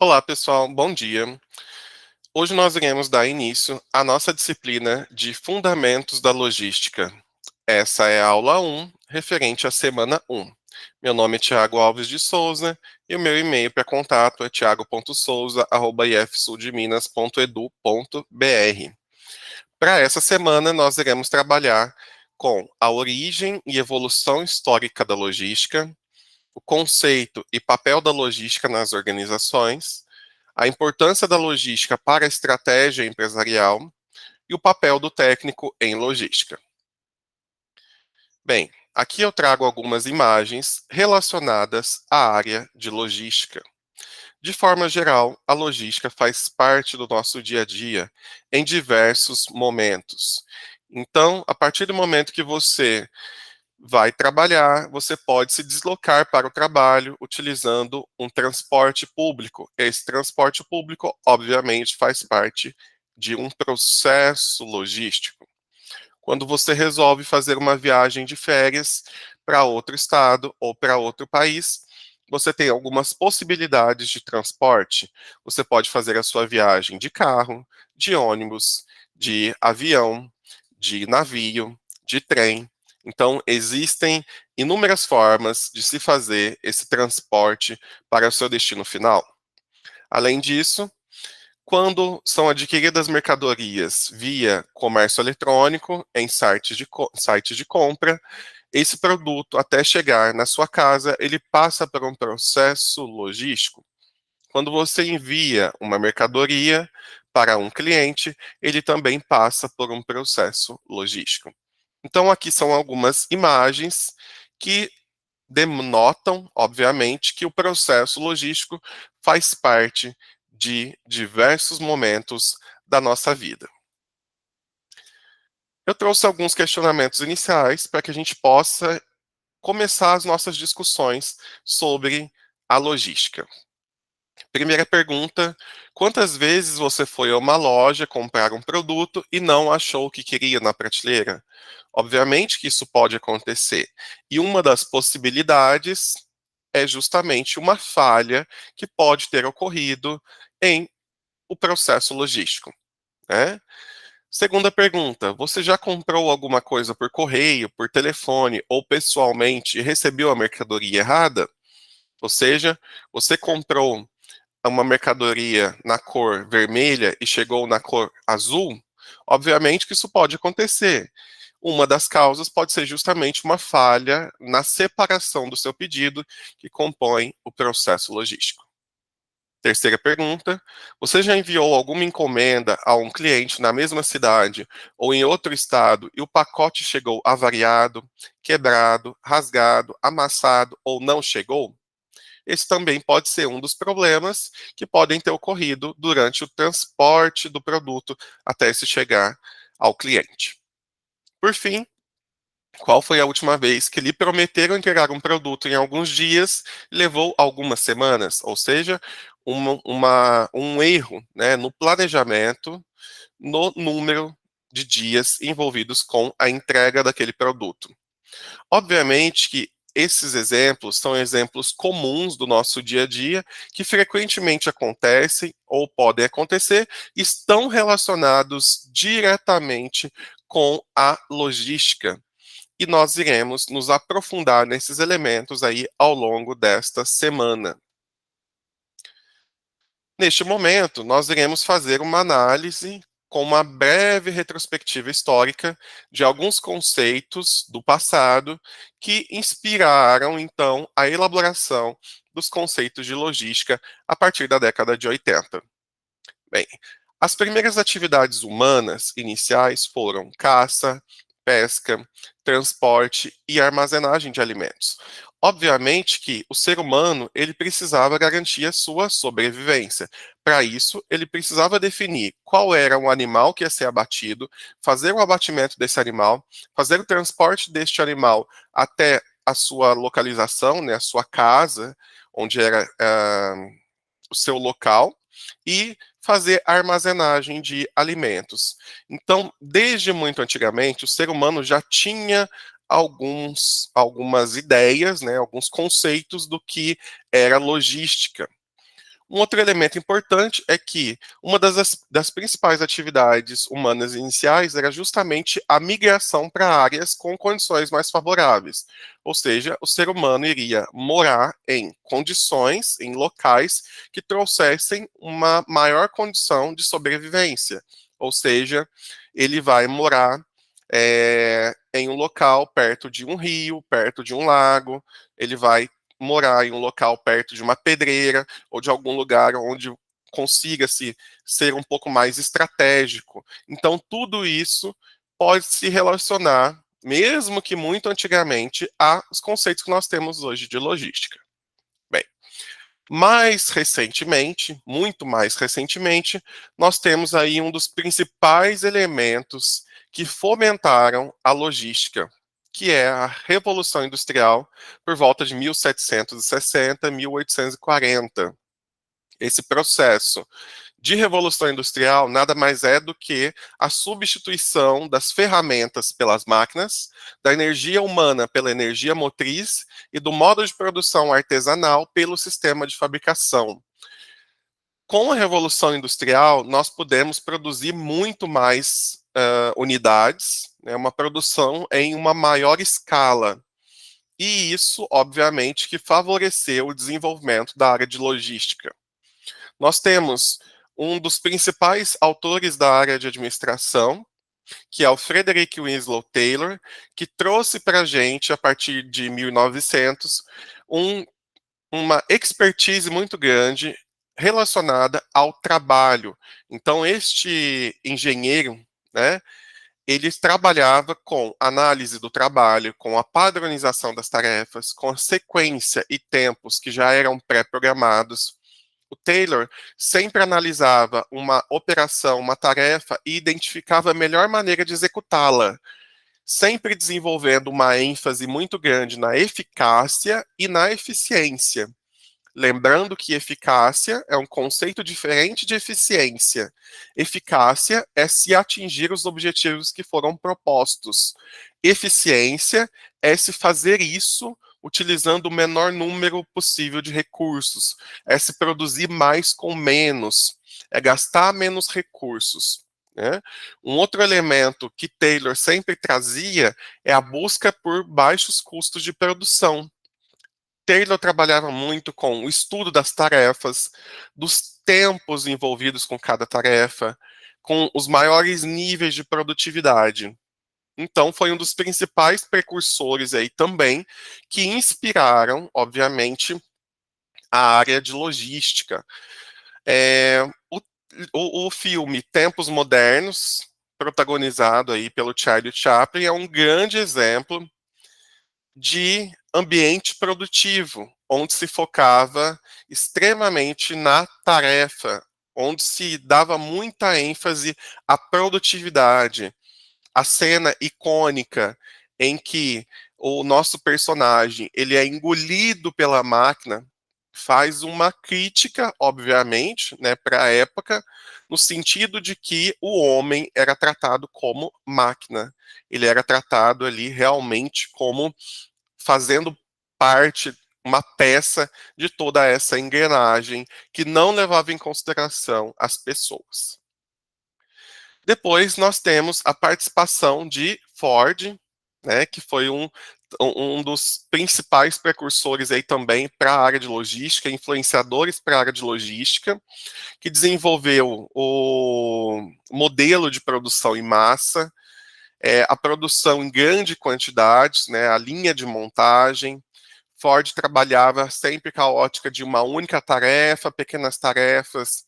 Olá, pessoal, bom dia. Hoje nós iremos dar início à nossa disciplina de Fundamentos da Logística. Essa é a aula 1, referente à semana 1. Meu nome é Tiago Alves de Souza e o meu e-mail para contato é tiago.souza@ifsuldeminas.edu.br. Para essa semana, nós iremos trabalhar com a origem e evolução histórica da logística, o conceito e papel da logística nas organizações, a importância da logística para a estratégia empresarial e o papel do técnico em logística. Bem, aqui eu trago algumas imagens relacionadas à área de logística. De forma geral, a logística faz parte do nosso dia a dia em diversos momentos. Então, a partir do momento que você vai trabalhar, você pode se deslocar para o trabalho utilizando um transporte público. Esse transporte público, obviamente, faz parte de um processo logístico. Quando você resolve fazer uma viagem de férias para outro estado ou para outro país, você tem algumas possibilidades de transporte. Você pode fazer a sua viagem de carro, de ônibus, de avião, de navio, de trem. Então, existem inúmeras formas de se fazer esse transporte para o seu destino final. Além disso, quando são adquiridas mercadorias via comércio eletrônico, em sites de compra, esse produto, até chegar na sua casa, ele passa por um processo logístico. Quando você envia uma mercadoria para um cliente, ele também passa por um processo logístico. Então, aqui são algumas imagens que denotam, obviamente, que o processo logístico faz parte de diversos momentos da nossa vida. Eu trouxe alguns questionamentos iniciais para que a gente possa começar as nossas discussões sobre a logística. Primeira pergunta: quantas vezes você foi a uma loja comprar um produto e não achou o que queria na prateleira? Obviamente que isso pode acontecer. E uma das possibilidades é justamente uma falha que pode ter ocorrido em o processo logístico, né? Segunda pergunta: você já comprou alguma coisa por correio, por telefone ou pessoalmente e recebeu a mercadoria errada? Ou seja, você comprou uma mercadoria na cor vermelha e chegou na cor azul? Obviamente que isso pode acontecer. Uma das causas pode ser justamente uma falha na separação do seu pedido que compõe o processo logístico. Terceira pergunta: você já enviou alguma encomenda a um cliente na mesma cidade ou em outro estado e o pacote chegou avariado, quebrado, rasgado, amassado ou não chegou? Esse também pode ser um dos problemas que podem ter ocorrido durante o transporte do produto até se chegar ao cliente. Por fim, qual foi a última vez que lhe prometeram entregar um produto em alguns dias e levou algumas semanas? Ou seja, um erro, né, no planejamento, no número de dias envolvidos com a entrega daquele produto. Obviamente que esses exemplos são exemplos comuns do nosso dia a dia, que frequentemente acontecem ou podem acontecer, estão relacionados diretamente com a logística. E nós iremos nos aprofundar nesses elementos aí ao longo desta semana. Neste momento, nós iremos fazer uma análise com uma breve retrospectiva histórica de alguns conceitos do passado que inspiraram, então, a elaboração dos conceitos de logística a partir da década de 80. Bem, as primeiras atividades humanas iniciais foram caça, pesca, transporte e armazenagem de alimentos. Obviamente que o ser humano ele precisava garantir a sua sobrevivência. Para isso, ele precisava definir qual era o animal que ia ser abatido, fazer o abatimento desse animal, fazer o transporte deste animal até a sua localização, né, a sua casa, onde era o seu local, e fazer a armazenagem de alimentos. Então, desde muito antigamente, o ser humano já tinha algumas ideias, né, alguns conceitos do que era logística. Um outro elemento importante é que uma das principais atividades humanas iniciais era justamente a migração para áreas com condições mais favoráveis. Ou seja, o ser humano iria morar em condições, em locais que trouxessem uma maior condição de sobrevivência. Ou seja, ele vai morar em um local perto de um rio, perto de um lago, ele vai morar em um local perto de uma pedreira ou de algum lugar onde consiga-se ser um pouco mais estratégico. Então, tudo isso pode se relacionar, mesmo que muito antigamente, aos conceitos que nós temos hoje de logística. Bem, mais recentemente, muito mais recentemente, nós temos aí um dos principais elementos que fomentaram a logística, que é a Revolução Industrial por volta de 1760, 1840. Esse processo de revolução industrial nada mais é do que a substituição das ferramentas pelas máquinas, da energia humana pela energia motriz e do modo de produção artesanal pelo sistema de fabricação. Com a revolução industrial, nós pudemos produzir muito mais unidades, né, uma produção em uma maior escala. E isso, obviamente, que favoreceu o desenvolvimento da área de logística. Nós temos um dos principais autores da área de administração, que é o Frederick Winslow Taylor, que trouxe para a gente, a partir de 1900, um, uma expertise muito grande relacionada ao trabalho. Então, este engenheiro, né, ele trabalhava com análise do trabalho, com a padronização das tarefas, com a sequência e tempos que já eram pré-programados. O Taylor sempre analisava uma operação, uma tarefa e identificava a melhor maneira de executá-la, sempre desenvolvendo uma ênfase muito grande na eficácia e na eficiência. Lembrando que eficácia é um conceito diferente de eficiência. Eficácia é se atingir os objetivos que foram propostos. Eficiência é se fazer isso utilizando o menor número possível de recursos. É se produzir mais com menos. É gastar menos recursos. Né? Um outro elemento que Taylor sempre trazia é a busca por baixos custos de produção. Taylor trabalhava muito com o estudo das tarefas, dos tempos envolvidos com cada tarefa, com os maiores níveis de produtividade. Então, foi um dos principais precursores aí também que inspiraram, obviamente, a área de logística. O filme Tempos Modernos, protagonizado aí pelo Charlie Chaplin, é um grande exemplo de ambiente produtivo, onde se focava extremamente na tarefa, onde se dava muita ênfase à produtividade. A cena icônica em que o nosso personagem ele é engolido pela máquina faz uma crítica, obviamente, né, para a época, no sentido de que o homem era tratado como máquina. Ele era tratado ali realmente como fazendo parte, uma peça de toda essa engrenagem que não levava em consideração as pessoas. Depois nós temos a participação de Ford, né, que foi um dos principais precursores aí também para a área de logística, influenciadores para a área de logística, que desenvolveu o modelo de produção em massa, a produção em grande quantidades, né, a linha de montagem. Ford trabalhava sempre com a ótica de uma única tarefa, pequenas tarefas.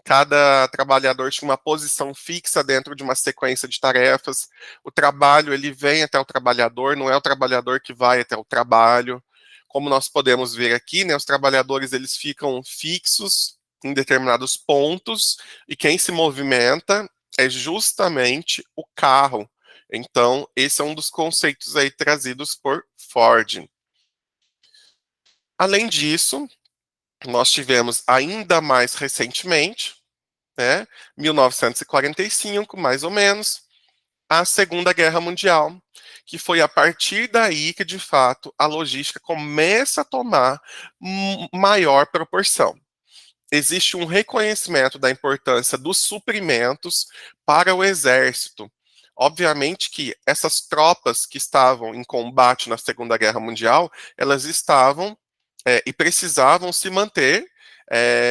Cada trabalhador tinha uma posição fixa dentro de uma sequência de tarefas. O trabalho ele vem até o trabalhador, não é o trabalhador que vai até o trabalho. Como nós podemos ver aqui, né, os trabalhadores eles ficam fixos em determinados pontos e quem se movimenta é justamente o carro. Então, esse é um dos conceitos aí trazidos por Ford. Além disso, nós tivemos ainda mais recentemente, né, 1945, mais ou menos, a Segunda Guerra Mundial, que foi a partir daí que, de fato, a logística começa a tomar maior proporção. existe um reconhecimento da importância dos suprimentos para o exército. Obviamente que essas tropas que estavam em combate na Segunda Guerra Mundial, elas estavam e precisavam se manter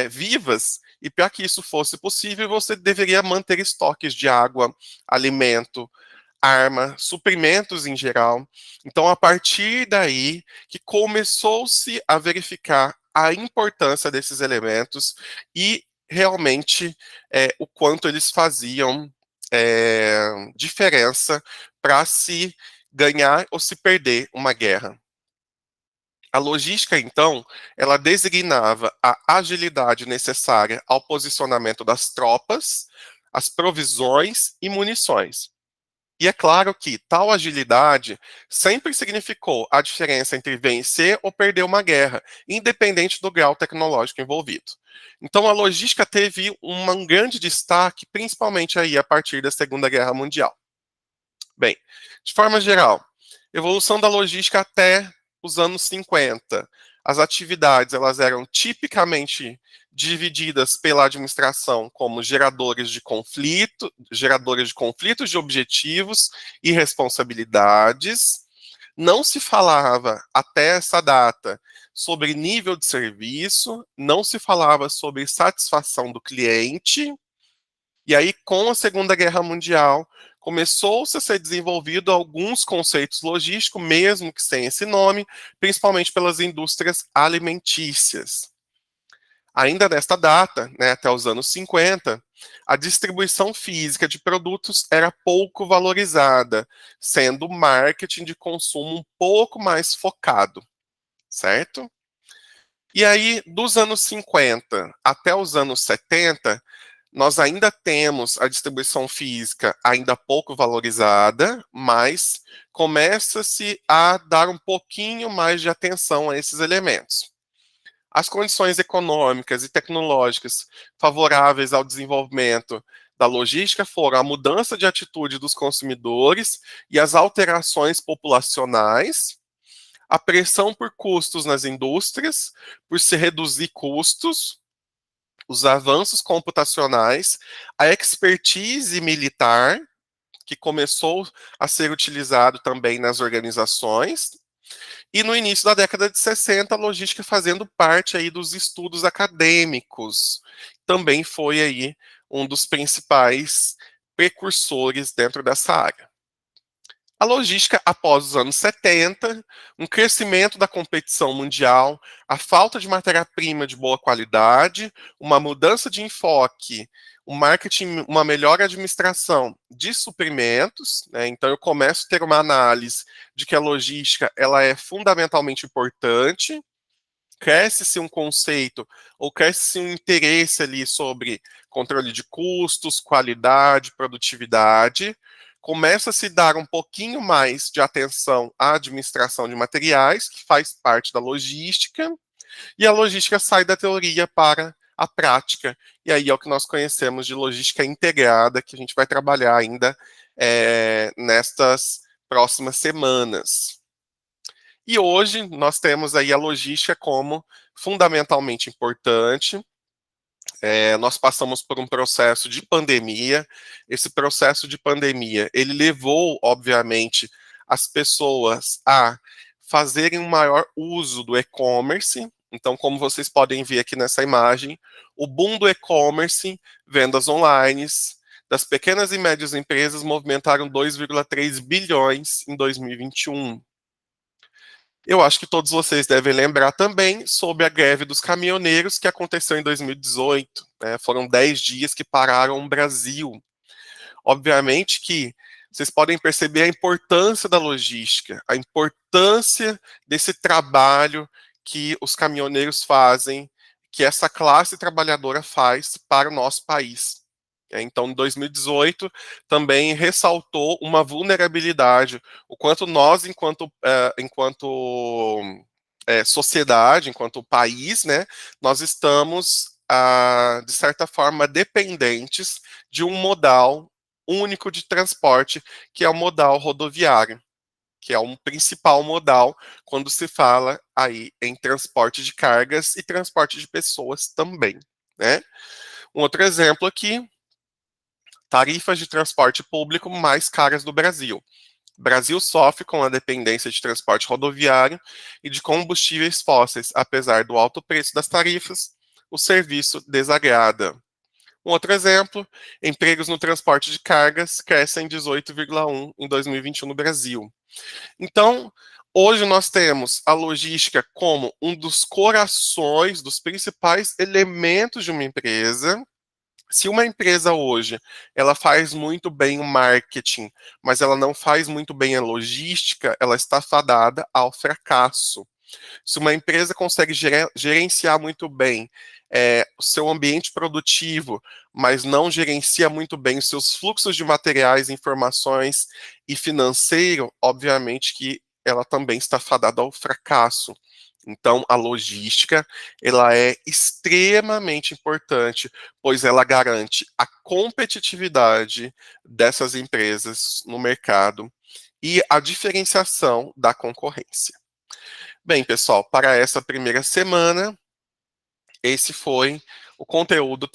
vivas. E para que isso fosse possível, você deveria manter estoques de água, alimento, arma, suprimentos em geral. Então, a partir daí que começou-se a verificar a importância desses elementos e realmente o quanto eles faziam diferença para se ganhar ou se perder uma guerra. A logística, então, ela designava a agilidade necessária ao posicionamento das tropas, as provisões e munições. E é claro que tal agilidade sempre significou a diferença entre vencer ou perder uma guerra, independente do grau tecnológico envolvido. Então a logística teve um grande destaque, principalmente aí a partir da Segunda Guerra Mundial. Bem, de forma geral, evolução da logística até os anos 50. As atividades elas eram tipicamente divididas pela administração como geradores de conflitos de objetivos e responsabilidades. Não se falava até essa data sobre nível de serviço, não se falava sobre satisfação do cliente. E aí, com a Segunda Guerra Mundial, começou-se a ser desenvolvido alguns conceitos logísticos, mesmo que sem esse nome, principalmente pelas indústrias alimentícias. Ainda nesta data, né, até os anos 50, a distribuição física de produtos era pouco valorizada, sendo o marketing de consumo um pouco mais focado, certo? E aí, dos anos 50 até os anos 70, nós ainda temos a distribuição física ainda pouco valorizada, mas começa-se a dar um pouquinho mais de atenção a esses elementos. As condições econômicas e tecnológicas favoráveis ao desenvolvimento da logística foram a mudança de atitude dos consumidores e as alterações populacionais, a pressão por custos nas indústrias, por se reduzir custos, os avanços computacionais, a expertise militar, que começou a ser utilizado também nas organizações, e no início da década de 60, a logística fazendo parte aí dos estudos acadêmicos. Também foi aí um dos principais precursores dentro dessa área. A logística após os anos 70, um crescimento da competição mundial, a falta de matéria-prima de boa qualidade, uma mudança de enfoque, o marketing, uma melhor administração de suprimentos, né? Então eu começo a ter uma análise de que a logística ela é fundamentalmente importante, cresce-se um conceito ou cresce-se um interesse ali sobre controle de custos, qualidade, produtividade, começa a se dar um pouquinho mais de atenção à administração de materiais, que faz parte da logística, e a logística sai da teoria para a prática, e aí é o que nós conhecemos de logística integrada, que a gente vai trabalhar ainda nestas próximas semanas. E hoje nós temos aí a logística como fundamentalmente importante. Nós passamos por um processo de pandemia. Esse processo de pandemia, ele levou, obviamente, as pessoas a fazerem um maior uso do e-commerce. Então, como vocês podem ver aqui nessa imagem, o boom do e-commerce, vendas online, das pequenas e médias empresas movimentaram 2,3 bilhões em 2021. Eu acho que todos vocês devem lembrar também sobre a greve dos caminhoneiros que aconteceu em 2018. Né? Foram 10 dias que pararam o Brasil. Obviamente que vocês podem perceber a importância da logística, a importância desse trabalho que os caminhoneiros fazem, que essa classe trabalhadora faz para o nosso país. Então, em 2018, também ressaltou uma vulnerabilidade, o quanto nós, enquanto sociedade, enquanto país, né, nós estamos, de certa forma, dependentes de um modal único de transporte, que é o modal rodoviário, que é um principal modal quando se fala aí em transporte de cargas e transporte de pessoas também. né? Um outro exemplo aqui, tarifas de transporte público mais caras do Brasil. O Brasil sofre com a dependência de transporte rodoviário e de combustíveis fósseis. Apesar do alto preço das tarifas, o serviço desagrada. Um outro exemplo, empregos no transporte de cargas crescem 18,1% em 2021 no Brasil. Então, hoje nós temos a logística como um dos corações, dos principais elementos de uma empresa. Se uma empresa hoje, ela faz muito bem o marketing, mas ela não faz muito bem a logística, ela está fadada ao fracasso. Se uma empresa consegue gerenciar muito bem o seu ambiente produtivo, mas não gerencia muito bem os seus fluxos de materiais, informações e financeiro, obviamente que ela também está fadada ao fracasso. Então, a logística, ela é extremamente importante, pois ela garante a competitividade dessas empresas no mercado e a diferenciação da concorrência. Bem, pessoal, para essa primeira semana, esse foi o conteúdo